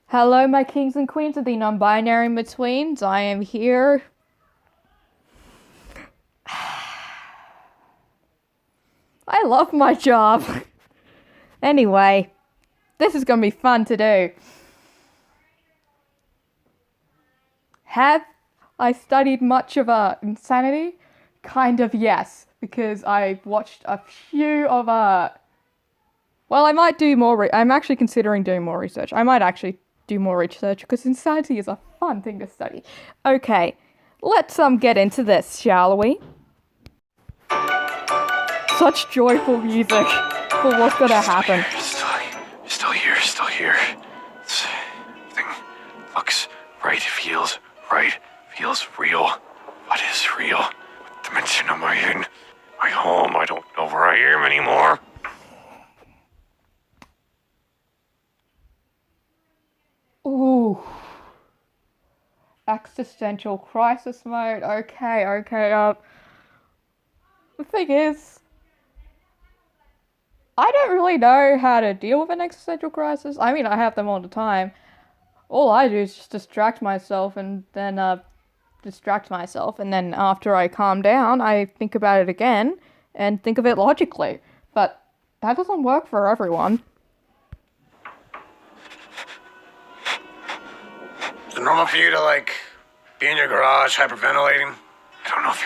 Hello, my kings and queens of the non-binary in-betweens. I am here. I love my job. Anyway, this is gonna be fun to do. Have I studied much of Insanity? Kind of, yes, because I watched a few of well, I might do more. I'm actually considering doing more research. I might actually do more research because Insanity is a fun thing to study. Okay, let's get into this, shall we? Such joyful music for what's gonna happen. Still here. Everything looks right, feels right, feels real. What is real? What dimension am I in? My home, I don't know where I am anymore. Ooh. Existential crisis mode. Okay. The thing is, I don't really know how to deal with an existential crisis. I mean, I have them all the time. All I do is just distract myself and then after I calm down, I think about it again and think of it logically. But that doesn't work for everyone. Is it normal for you to, be in your garage hyperventilating? I don't know if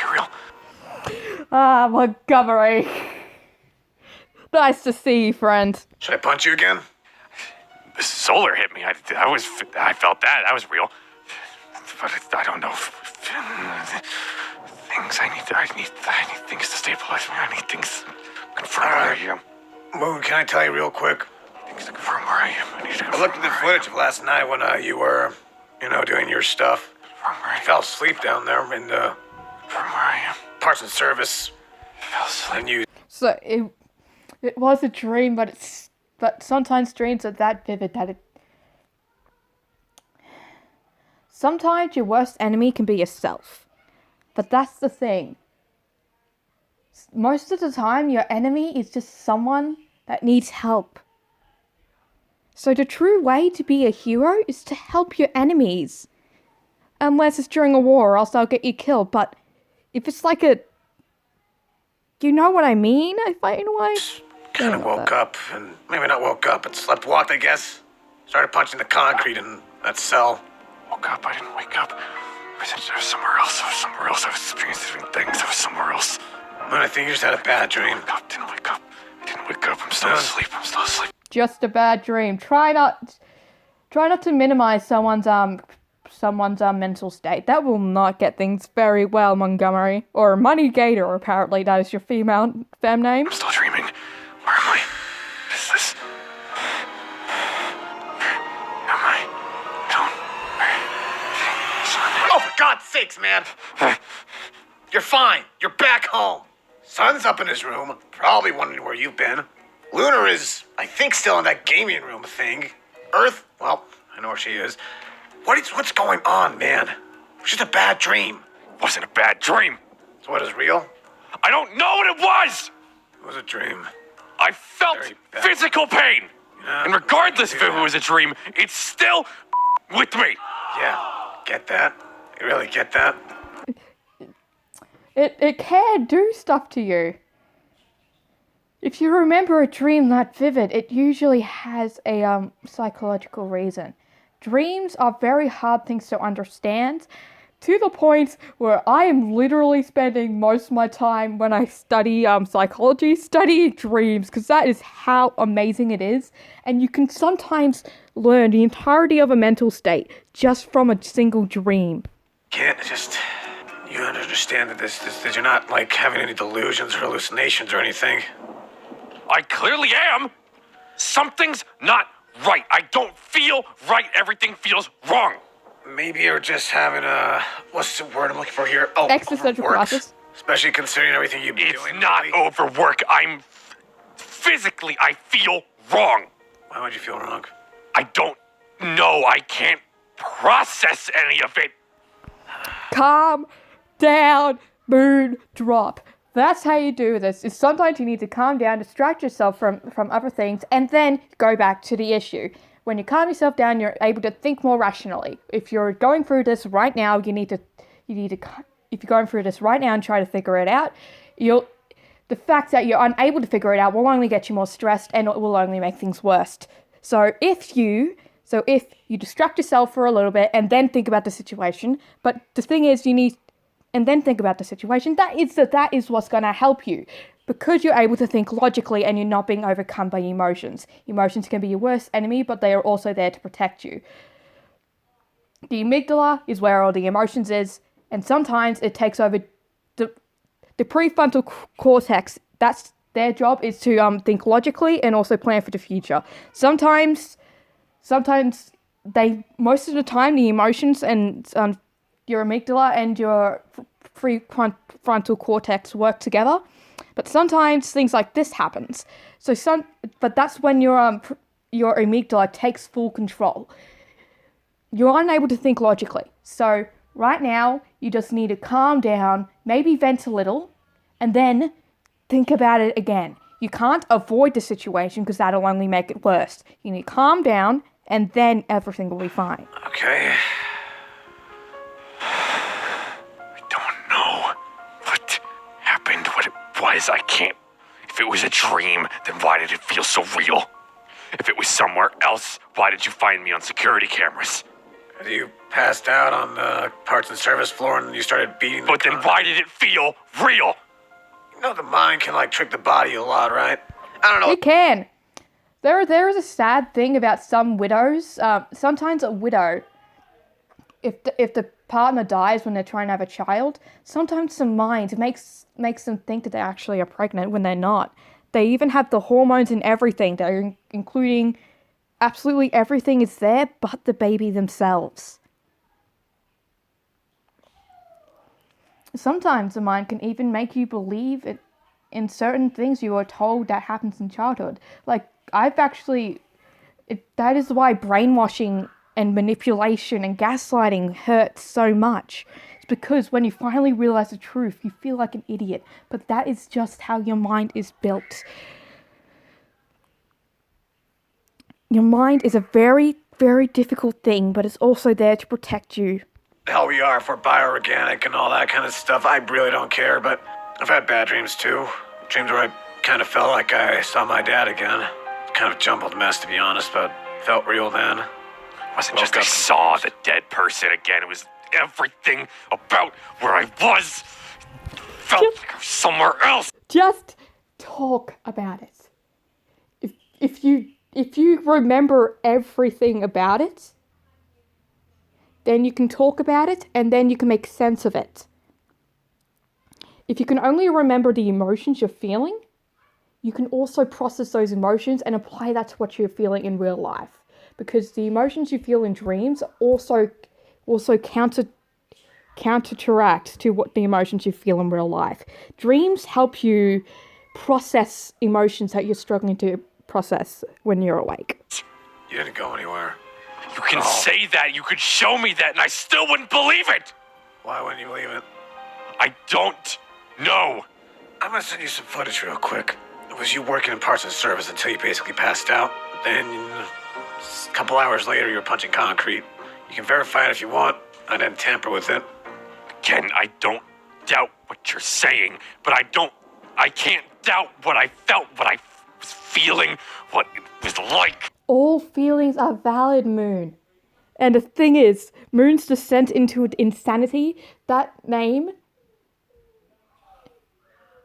you're real. Ah, Montgomery. Nice to see you, friend. Should I punch you again? The solar hit me. I felt that. That was real. But I don't know. Things I need things to stabilize me. I need things to confirm where I am. Moon, can I tell you real quick? Things to confirm where I am. I looked at the footage of last night when you were, doing your stuff. Confirm where I I am. fell asleep down there in the Confirm where I am. parts and service. Fell asleep. And you... So it was a dream, but sometimes dreams are that vivid that it. Sometimes your worst enemy can be yourself. But that's the thing. Most of the time, your enemy is just someone that needs help. So the true way to be a hero is to help your enemies. Unless it's during a war, or else they'll get you killed. But if it's like a... You know what I mean? If I, in a way? kind of woke up, and maybe not woke up, but slept-walked, I guess. Started punching the concrete in that cell. Woke up. I didn't wake up. I was somewhere else. I was experiencing different things. I was somewhere else. Man, I think you just had a bad dream. Didn't wake up. I'm still asleep. Just a bad dream. Try not to minimize someone's mental state. That will not get things very well, Montgomery. Or Money Gator, apparently that is your fem name. I'm still dreaming. Where am I? What is this? Where am I? Oh, for God's sakes, man! You're fine. You're back home. Sun's up in his room, probably wondering where you've been. Lunar is, I think, still in that gaming room thing. Earth, well, I know where she is. What's going on, man? It's just a bad dream. It wasn't a bad dream. So what is real? I don't know what it was. It was a dream. I felt Very bad. physical pain. Yeah, And regardless if I it can do was a dream, it's still with me. Yeah, get that? You really get that? It can do stuff to you. If you remember a dream that vivid, it usually has a psychological reason. Dreams are very hard things to understand, to the point where I am literally spending most of my time when I study psychology studying dreams, because that is how amazing it is. And you can sometimes learn the entirety of a mental state just from a single dream. Can't just... You understand that you're not, having any delusions or hallucinations or anything. I clearly am. Something's not right. I don't feel right. Everything feels wrong. Maybe you're just having what's the word I'm looking for here? Oh, Existential overworked. crisis. Especially considering everything you've been It's doing. not lately. overwork. Physically, I feel wrong. Why would you feel wrong? I don't know. I can't process any of it. Calm down, moon, drop. That's how you do this, is sometimes you need to calm down, distract yourself from other things, and then go back to the issue. When you calm yourself down, you're able to think more rationally. If you're going through this right now, if you're going through this right now and try to figure it out, the fact that you're unable to figure it out will only get you more stressed and it will only make things worse. So if you distract yourself for a little bit and then think about the situation, but the thing is and then think about the situation, that is what's going to help you. Because you're able to think logically and you're not being overcome by emotions. Emotions can be your worst enemy, but they are also there to protect you. The amygdala is where all the emotions is, and sometimes it takes over the prefrontal cortex. That's their job, is to think logically and also plan for the future. Sometimes most of the time, the emotions and your amygdala and your prefrontal cortex work together. But sometimes things like this happens. But that's when your amygdala takes full control. You're unable to think logically. So right now, you just need to calm down, maybe vent a little, and then think about it again. You can't avoid the situation because that'll only make it worse. You need to calm down, and then everything will be fine. Okay. I don't know what happened, what it was. I can't. If it was a dream, then why did it feel so real? If it was somewhere else, why did you find me on security cameras? You passed out on the parts and service floor and you started beating the But then why did it feel real? You know the mind can trick the body a lot, right? I don't know. It can. There is a sad thing about some widows. Sometimes a widow, if the partner dies when they're trying to have a child, sometimes the mind makes them think that they actually are pregnant when they're not. They even have the hormones and everything. They're including absolutely everything is there but the baby themselves. Sometimes the mind can even make you believe in certain things you were told that happens in childhood. Like, that is why brainwashing and manipulation and gaslighting hurts so much. It's because when you finally realize the truth, you feel like an idiot. But that is just how your mind is built. Your mind is a very, very difficult thing, but it's also there to protect you. Hell, we are for bioorganic and all that kind of stuff. I really don't care, but I've had bad dreams too. Dreams where I kind of felt like I saw my dad again. Kind of jumbled mess, to be honest, but felt real then. It wasn't just I saw the dead person again. It was everything about where I was. Felt like I was somewhere else. Just talk about it. If you remember everything about it, then you can talk about it and then you can make sense of it. If you can only remember the emotions you're feeling, you can also process those emotions and apply that to what you're feeling in real life. Because the emotions you feel in dreams also counteract to what the emotions you feel in real life. Dreams help you process emotions that you're struggling to process when you're awake. You didn't go anywhere. You can say that, you could show me that, and I still wouldn't believe it! Why wouldn't you believe it? I don't know. I'm gonna send you some footage real quick. It was you working in parts and service until you basically passed out. Then, a couple hours later, you were punching concrete. You can verify it if you want. I didn't tamper with it. Again, I don't doubt what you're saying, but I can't doubt what I felt, what I was feeling, what it was like. All feelings are valid, Moon. And the thing is, Moon's descent into insanity, that name,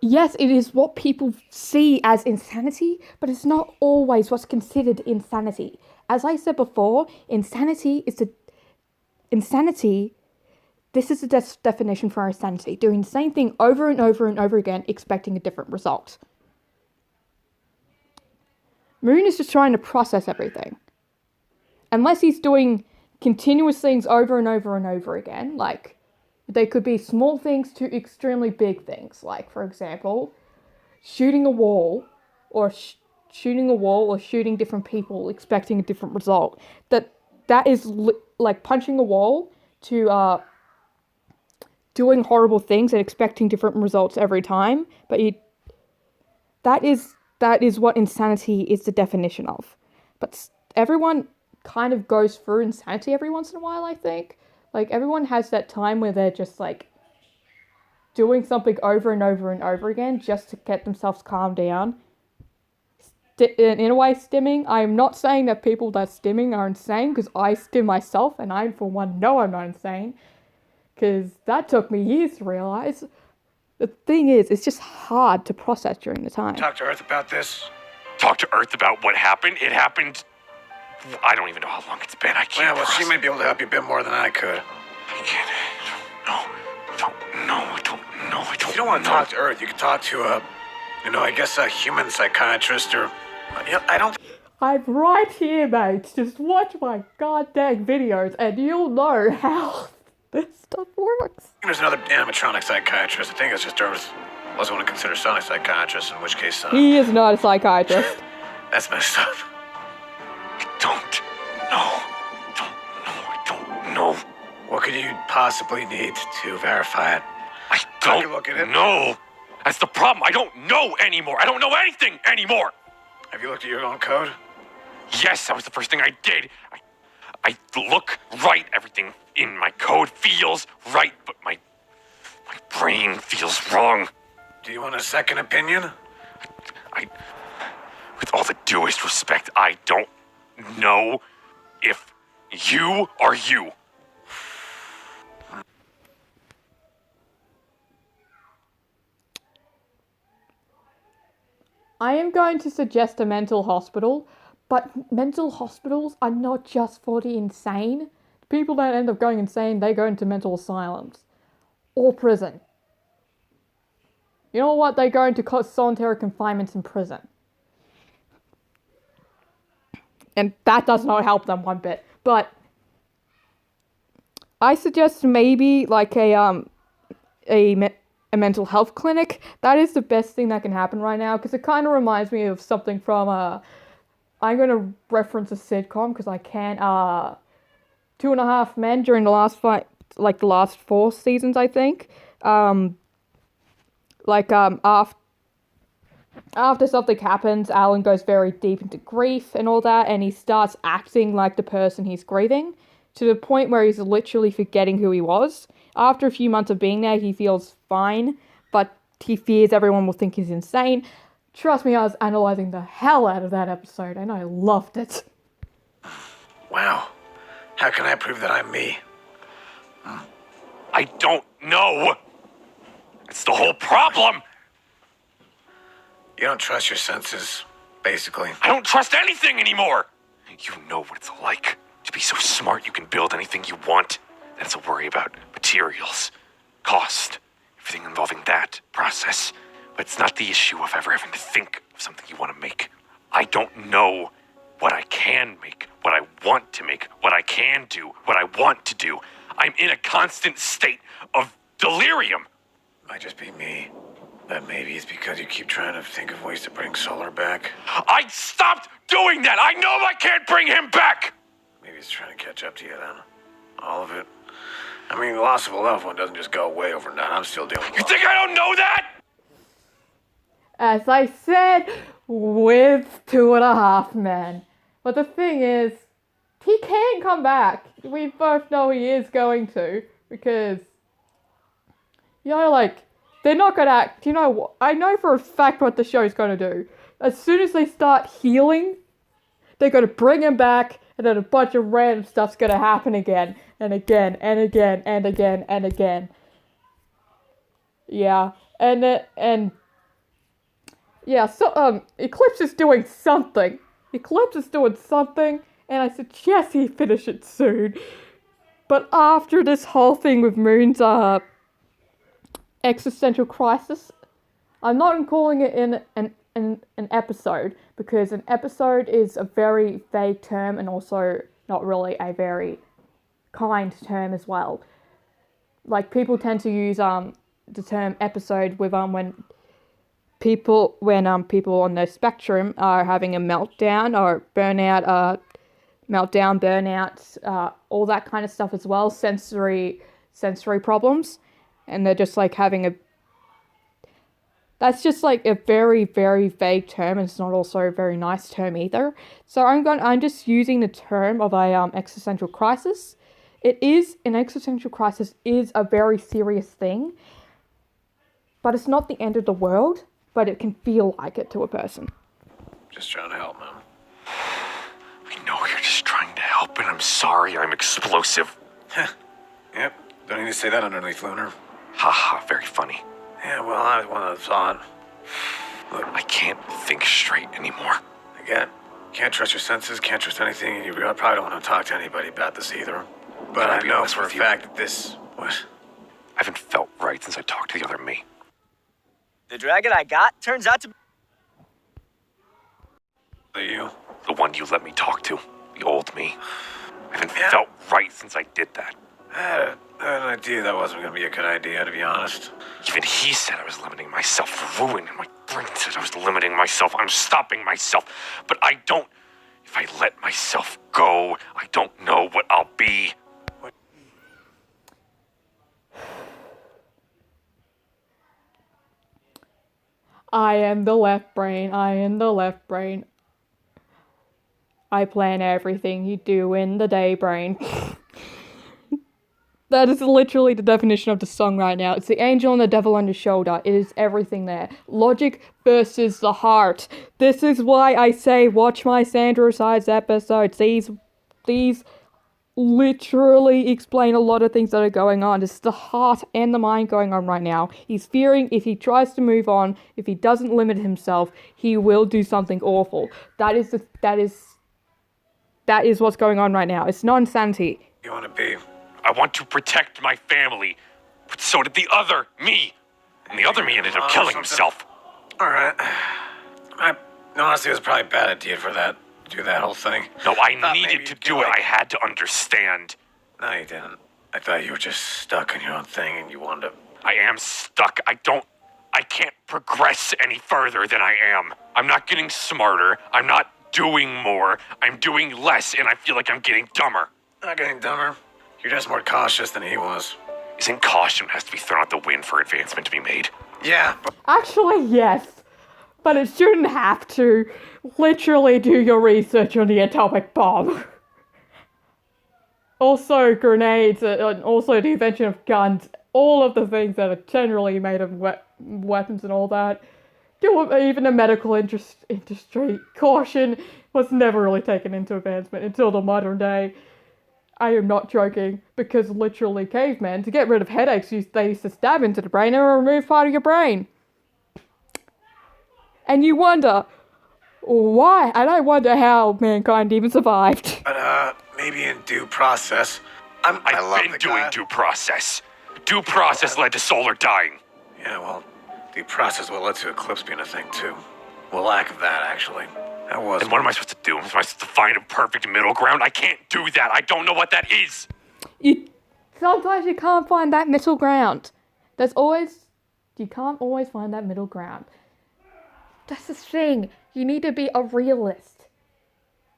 yes, it is what people see as insanity, but it's not always what's considered insanity. As I said before, this is the definition for insanity. Doing the same thing over and over and over again, expecting a different result. Moon is just trying to process everything. Unless he's doing continuous things over and over and over again, like, they could be small things to extremely big things. Like, for example, shooting a wall or shooting different people expecting a different result. That is like punching a wall to doing horrible things and expecting different results every time. But that is what insanity is the definition of. But everyone kind of goes through insanity every once in a while, I think. Like, everyone has that time where they're just, like, doing something over and over and over again just to get themselves calmed down. In a way, stimming. I'm not saying that people that stimming are insane, because I stim myself, and I, for one, know I'm not insane. Because that took me years to realize. The thing is, it's just hard to process during the time. Talk to Earth about this. Talk to Earth about what happened. It happened. I don't even know how long it's been. I can't. Yeah, well, she might be able to help you a bit more than I could. I can't. I don't know. If you don't want to talk to Earth, you can talk to a human psychiatrist or. I don't. I'm right here, mates. Just watch my goddamn videos and you'll know how this stuff works. There's another animatronic psychiatrist. I think it's just Earth. Unless I want to consider Sonic psychiatrist, in which case. He is not a psychiatrist. That's messed up. I don't know. What could you possibly need to verify it? I Take a look at it. don't know. That's the problem. I don't know anymore. I don't know anything anymore. Have you looked at your own code? Yes, that was the first thing I did. I look right. Everything in my code feels right, but my brain feels wrong. Do you want a second opinion? With all the dewest respect, I don't know if you are you. I am going to suggest a mental hospital, but mental hospitals are not just for the insane. People that end up going insane, they go into mental asylums. Or prison. You know what? They go into solitary confinements in prison. And that does not help them one bit. But I suggest maybe like a mental health clinic. That is the best thing that can happen right now, because it kind of reminds me of something from I'm going to reference a sitcom because I can. 2.5 Men during the last the last 4 seasons, I think. After something happens, Alan goes very deep into grief and all that, and he starts acting like the person he's grieving, to the point where he's literally forgetting who he was. After a few months of being there, he feels fine, but he fears everyone will think he's insane. Trust me, I was analysing the hell out of that episode, and I loved it. Wow. How can I prove that I'm me? I don't know. That's the whole problem. You don't trust your senses, basically. I don't trust anything anymore. You know what it's like to be so smart you can build anything you want. That's a worry about materials, cost, everything involving that process. But it's not the issue of ever having to think of something you want to make. I don't know what I can make, what I want to make, what I can do, what I want to do. I'm in a constant state of delirium. Might just be me. But maybe it's because you keep trying to think of ways to bring Solar back. I stopped doing that. I know I can't bring him back. Maybe it's trying to catch up to you then. All of it. I mean, the loss of a loved one doesn't just go away overnight. I'm still dealing with You think I don't know that? As I said, with 2.5 Men. But the thing is, he can come back. We both know he is going to, because, they're not gonna act. You know what? I know for a fact what the show's gonna do. As soon as they start healing, they're gonna bring him back, and then a bunch of random stuff's gonna happen again, and again, and again, and again, and again. Yeah, so, Eclipse is doing something. And I suggest he finish it soon. But after this whole thing with Moon's, existential crisis, I'm not calling it an episode, because an episode is a very vague term and also not really a very kind term as well. Like, people tend to use the term episode with when people on the spectrum are having a meltdown or burnout, burnouts, all that kind of stuff as well, sensory problems. And they're just like having That's just like a very, very vague term, and it's not also a very nice term either. So I'm just using the term of a existential crisis. An existential crisis is a very serious thing, but it's not the end of the world, but it can feel like it to a person. Just trying to help, man. I know you're just trying to help, and I'm sorry I'm explosive. Yep, don't need to say that underneath, Lunar. Haha, very funny. Yeah, well, I was one of the thought. Look, I can't think straight anymore. again, can't trust your senses, can't trust anything, and you probably don't want to talk to anybody about this either. But Can I I be know honest for a with you? fact that this... What? I haven't felt right since I talked to the other me. The dragon I got turns out to be. Are you? The one you let me talk to. The old me. I haven't Yeah. felt right since I did that. I had an idea that wasn't going to be a good idea, to be honest. Even he said I was limiting myself. Ruin in my brain said I was limiting myself. I'm stopping myself. But I don't. If I let myself go, I don't know what I'll be. I am the left brain. I am the left brain. I plan everything you do in the day, brain. That is literally the definition of the song right now. It's the angel and the devil on your shoulder. It is everything there. Logic versus the heart. This is why I say watch my Sandra Sides episodes. These literally explain a lot of things that are going on. It's the heart and the mind going on right now. He's fearing if he tries to move on, if he doesn't limit himself, he will do something awful. That is what's going on right now. It's not insanity. You want to be... I want to protect my family. But so did the other me. And the other me ended up killing himself. All right. Honestly, it was probably a bad idea for that. Do that whole thing. No, I Thought maybe needed to you'd do be it. like- I had to understand. No, you didn't. I thought you were just stuck on your own thing and you wanted to... I am stuck. I can't progress any further than I am. I'm not getting smarter. I'm not doing more. I'm doing less, and I feel like I'm getting dumber. Not getting dumber. You're just more cautious than he was. Isn't caution has to be thrown out the wind for advancement to be made? Yeah, but Actually, yes. But it shouldn't have to. Literally do your research on the atomic bomb. Also grenades, and also the invention of guns. All of the things that are generally made of weapons and all that. Even the medical industry. Caution was never really taken into advancement until the modern day. I am not joking, because literally cavemen, to get rid of headaches, they used to stab into the brain and remove part of your brain. And you wonder, why? And I wonder how mankind even survived. but maybe in due process. I love I've the been doing guy. due process. Due process led to Solar dying. Yeah, well, due process will lead to Eclipse being a thing too. Well, lack of that actually. That was. And what am I supposed to do? Am I supposed to find a perfect middle ground? I can't do that. I don't know what that is. Sometimes you can't find that middle ground. You can't always find that middle ground. That's the thing. You need to be a realist.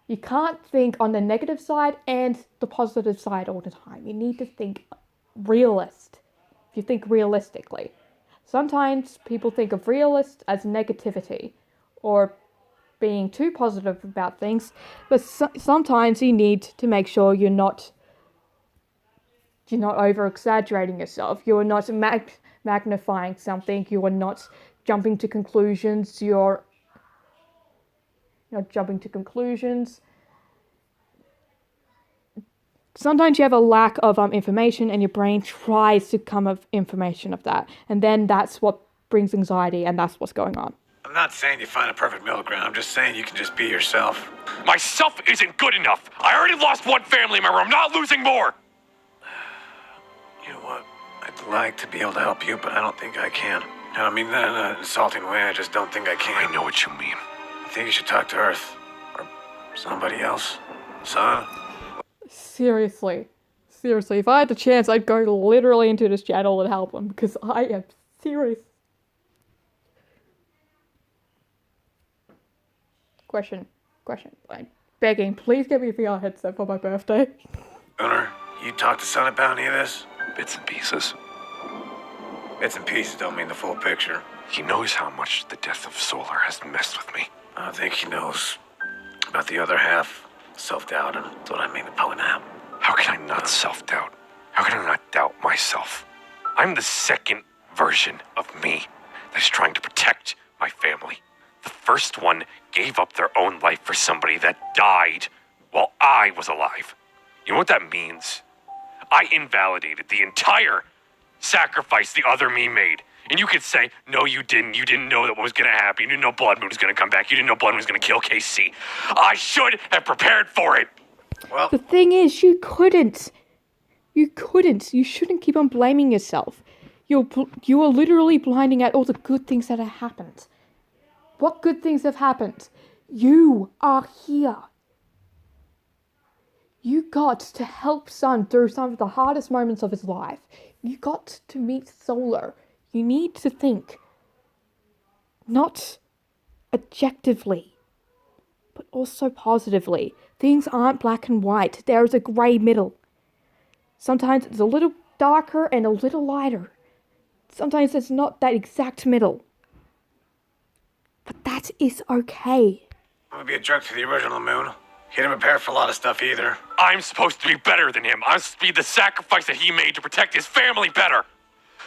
You can't think on the negative side and the positive side all the time. You need to think realist. If you think realistically. Sometimes people think of realist as negativity or being too positive about things, but sometimes you need to make sure you're not over exaggerating yourself. You are not magnifying something. You are not jumping to conclusions. You're not jumping to conclusions. Sometimes you have a lack of information, and your brain tries to come of information of that, and then that's what brings anxiety, and that's what's going on. I'm not saying you find a perfect middle ground. I'm just saying you can just be yourself. Myself isn't good enough. I already lost one family member. I'm not losing more. You know what? I'd like to be able to help you, but I don't think I can. I don't mean that in an insulting way. I just don't think I can. I know what you mean. I think you should talk to Earth. Or somebody else. Son? Seriously, if I had the chance, I'd go literally into this channel and help him, because I am serious. Question. I'm begging, please get me a VR headset for my birthday. Gunnar, you talk to Son about any of this? Bits and pieces. Bits and pieces don't mean the full picture. He knows how much the death of Solar has messed with me. I think he knows about the other half. Self-doubt, and that's what I mean to point out. How can I not self-doubt? How can I not doubt myself? I'm the second version of me that is trying to protect my family. The first one gave up their own life for somebody that died while I was alive. You know what that means? I invalidated the entire sacrifice the other me made. And you could say, no, you didn't. You didn't know that what was going to happen. You didn't know Blood Moon was going to come back. You didn't know Blood Moon was going to kill KC. I should have prepared for it. Well, The thing is, you couldn't. You couldn't. You shouldn't keep on blaming yourself. You are literally blinding out all the good things that have happened. What good things have happened? You are here. You got to help Sun through some of the hardest moments of his life. You got to meet Solar. You need to think. Not objectively, but also positively. Things aren't black and white. There is a grey middle. Sometimes it's a little darker and a little lighter. Sometimes it's not that exact middle. But that is okay. I'm gonna be a jerk to the original Moon. He didn't prepare for a lot of stuff either. I'm supposed to be better than him. I'm supposed to be the sacrifice that he made to protect his family better.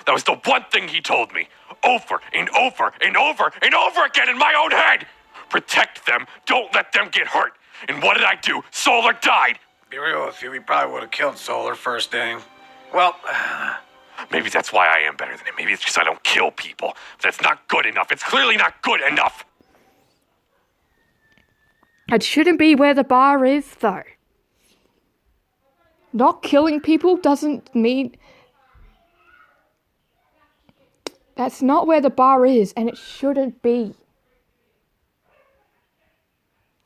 That was the one thing he told me over and over and over and over again in my own head. Protect them. Don't let them get hurt. And what did I do? Solar died. Be real with you, we probably would have killed Solar first day. Well, Maybe that's why I am better than him. Maybe it's because I don't kill people. But that's not good enough. It's clearly not good enough. It shouldn't be where the bar is, though. Not killing people doesn't mean... That's not where the bar is, and it shouldn't be.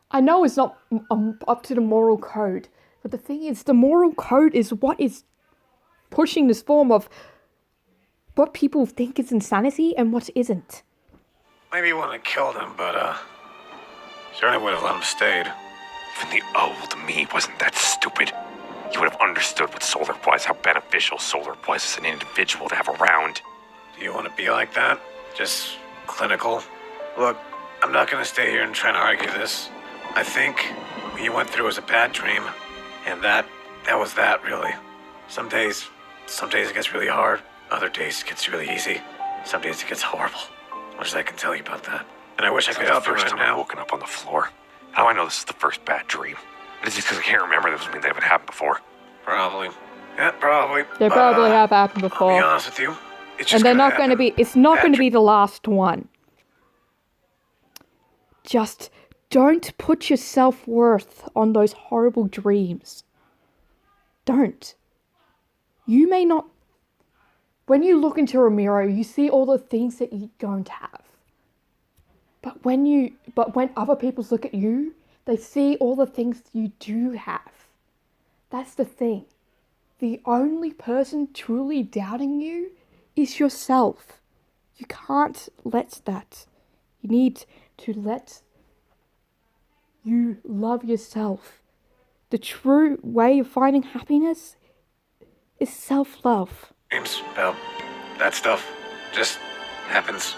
I know it's not up to the moral code, but the thing is, the moral code is what is pushing this form of what people think is insanity and what isn't. maybe he wouldn't have killed him, but, certainly would have let him stayed. Even the old me wasn't that stupid. You would have understood what Solar was, how beneficial Solar was as an individual to have around. Do you want to be like that? Just clinical? Look, I'm not gonna stay here and try to argue this. I think what you went through was a bad dream, and that was that, really. Some days it gets really hard. Other days it gets really easy. Some days it gets horrible. Wish I can tell you about that. And I wish I could help you First right time I've now. woken up on the floor. How do I know this is the first bad dream? Is it because I can't remember this mean they haven't happened before? Probably. Yeah, probably. They But, probably have happened I'll be before. honest with you. It's just And they're gonna not going to happen. be, it's not Bad going to be the last one. Just don't put your self-worth on those horrible dreams. Don't. You may not, when you look into a mirror, you see all the things that you don't have. But when other people look at you, they see all the things you do have. That's the thing. The only person truly doubting you is yourself. You can't let that. You need to let you love yourself. The true way of finding happiness is self-love. Dreams about that stuff just happens.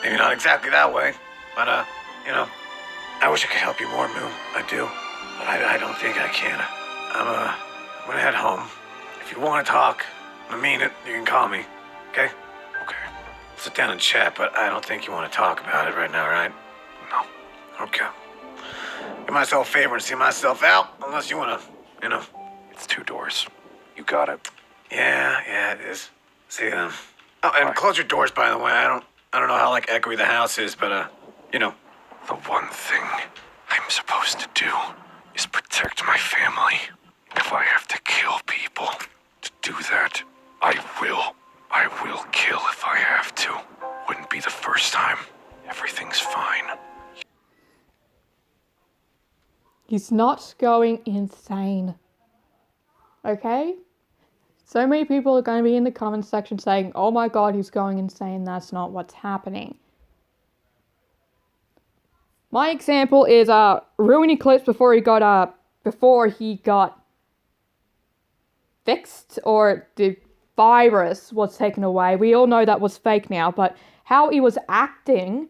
Maybe not exactly that way, but, I wish I could help you more, Moon. I do. But I don't think I can. I'm gonna head home. If you want to talk, I mean it, you can call me. Okay? Okay. Sit down and chat, but I don't think you want to talk about it right now, right? No. Okay. Do myself a favor and see myself out, unless you want to, It's 2 doors. You got it. Yeah, it is. See you then. Oh, and close your doors, by the way. I don't know how, echoey the house is, but, The one thing I'm supposed to do is protect my family. If I have to kill people to do that, I will. I will kill if I have to. Wouldn't be the first time. Everything's fine. He's not going insane. Okay? So many people are going to be in the comments section saying, oh my god, he's going insane. That's not what's happening. My example is Ruin Eclipse before he got fixed, or the virus was taken away. We all know that was fake now, but How he was acting,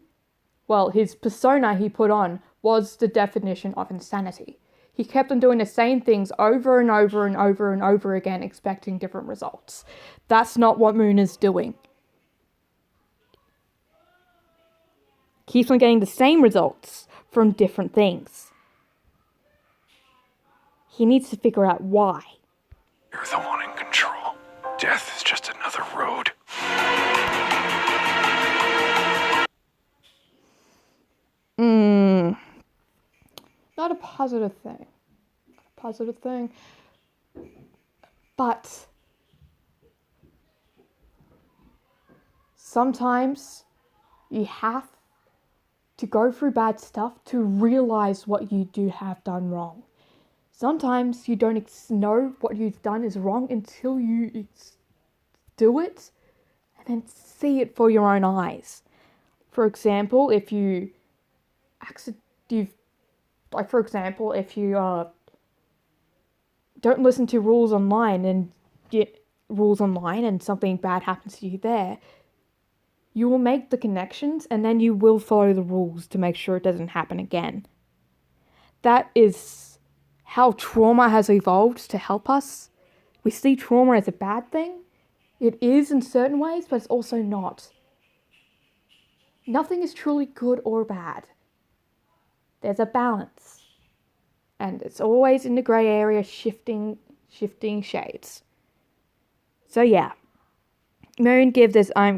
well, his persona he put on was the definition of insanity. He kept on doing the same things over and over and over and over again, expecting different results. That's not what Moon is doing. Keeps on getting the same results from different things. He needs to figure out why. You're the one in control. Death is just another road. Not a positive thing. But sometimes you have to go through bad stuff to realize what you do have done wrong. Sometimes you don't know what you've done is wrong until you do it and then see it for your own eyes. For example, if you don't listen to rules online and something bad happens to you there, you will make the connections and then you will follow the rules to make sure it doesn't happen again. That is how trauma has evolved to help us. We see trauma as a bad thing. It is in certain ways, but it's also not. Nothing is truly good or bad. There's a balance. And it's always in the grey area, shifting shades. So yeah. I'm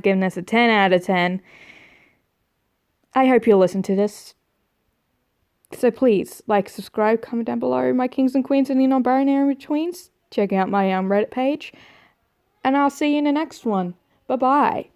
giving this a 10 out of 10. I hope you'll listen to this. So please, subscribe, comment down below my kings and queens and the non-binary in-betweens. Check out my Reddit page. And I'll see you in the next one. Bye-bye.